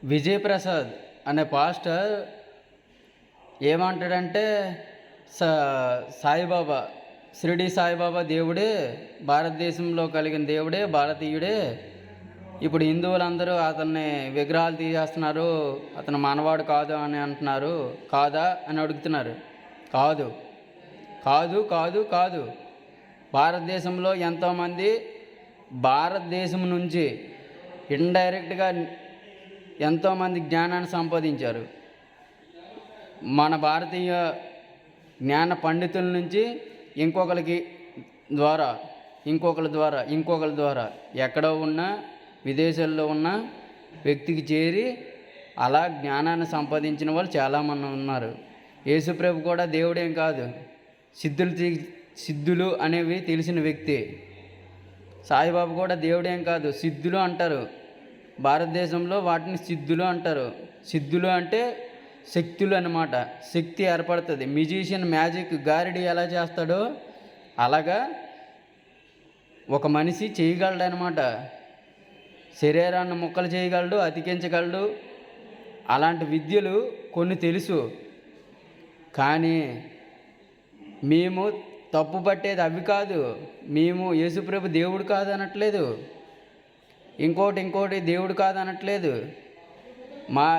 విజయప్రసాద్ అనే పాస్టర్ ఏమంటాడంటే సాయిబాబా, షిరిడి సాయిబాబా దేవుడే, భారతదేశంలో కలిగిన దేవుడే, భారతీయుడే. ఇప్పుడు హిందువులందరూ అతన్ని విగ్రహాలు తీసేస్తున్నారు, అతను మనవాడు కాదు అని అంటున్నారు. కాదా అని అడుగుతున్నారు. కాదు కాదు కాదు కాదు. భారతదేశంలో ఎంతోమంది భారతదేశం నుంచి ఇండైరెక్ట్గా ఎంతోమంది జ్ఞానాన్ని సంపాదించారు. మన భారతీయ జ్ఞాన పండితుల నుంచి ఇంకొకరి ద్వారా ఎక్కడో ఉన్న విదేశాల్లో ఉన్న వ్యక్తికి చేరి అలా జ్ఞానాన్ని సంపాదించిన వాళ్ళు చాలామంది ఉన్నారు. యేసుప్రభు కూడా దేవుడేం కాదు, సిద్ధులు అనేవి తెలిసిన వ్యక్తి. సాయిబాబా కూడా దేవుడేం కాదు, సిద్ధులు అంటారు. భారతదేశంలో వాటిని సిద్ధులు అంటారు. సిద్ధులు అంటే శక్తులు అన్నమాట. శక్తి ఏర్పడుతుంది. మ్యూజిషియన్ మ్యాజిక్ గారిడి ఎలా చేస్తాడో అలాగా ఒక మనిషి చేయగలడనమాట. శరీరాన్ని ముక్కలు చేయగలడు, అతికించగలడు. అలాంటి విద్యలు కొన్ని తెలుసు. కానీ మేము తప్పు పట్టేది అవి కాదు. మేము యేసుప్రభు దేవుడు కాదు అనట్లేదు, ఇంకోటి దేవుడు కాదు అనట్లేదు. మా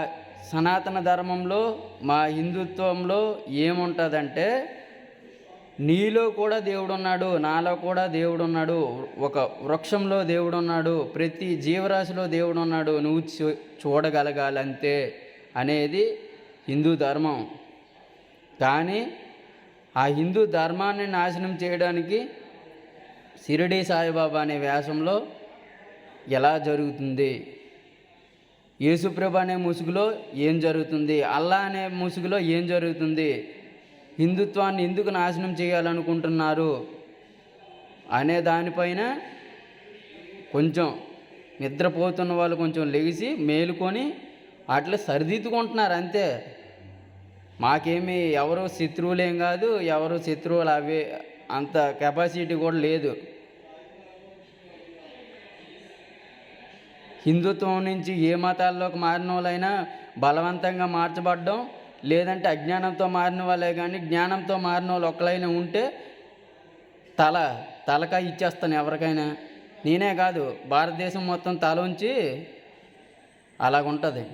సనాతన ధర్మంలో, మా హిందుత్వంలో ఏముంటుందంటే నీలో కూడా దేవుడు ఉన్నాడు, నాలో కూడా దేవుడు ఉన్నాడు, ఒక వృక్షంలో దేవుడు ఉన్నాడు, ప్రతి జీవరాశిలో దేవుడు ఉన్నాడు, నువ్వు చూడగలగాలంతే అనేది హిందూ ధర్మం. కానీ ఆ హిందూ ధర్మాన్ని నాశనం చేయడానికి షిరిడి సాయిబాబా అనే వ్యాసంలో ఎలా జరుగుతుంది, యేసుప్రభు అనే ముసుగులో ఏం జరుగుతుంది, అల్లా అనే ముసుగులో ఏం జరుగుతుంది, హిందుత్వాన్ని ఎందుకు నాశనం చేయాలనుకుంటున్నారు అనే దానిపైన కొంచెం నిద్రపోతున్న వాళ్ళు కొంచెం లెగిసి మేలుకొని అట్లా సరిదిద్దుకుంటున్నారు అంతే. మాకేమీ ఎవరు శత్రువులేం కాదు, ఎవరు శత్రువులు అవే అంత కెపాసిటీ కూడా లేదు. హిందుత్వం నుంచి ఏ మతాల్లోకి మారిన వాళ్ళైనా బలవంతంగా మార్చబడ్డం, లేదంటే అజ్ఞానంతో మారిన వాళ్ళే. కానీ జ్ఞానంతో మారిన వాళ్ళు ఒక్కలైనా ఉంటే తలకాయ ఇచ్చేస్తాను ఎవరికైనా. నేనే కాదు, భారతదేశం మొత్తం తల ఉంచి అలాగుంటుంది.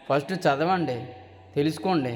ఫస్ట్ చదవండి, తెలుసుకోండి.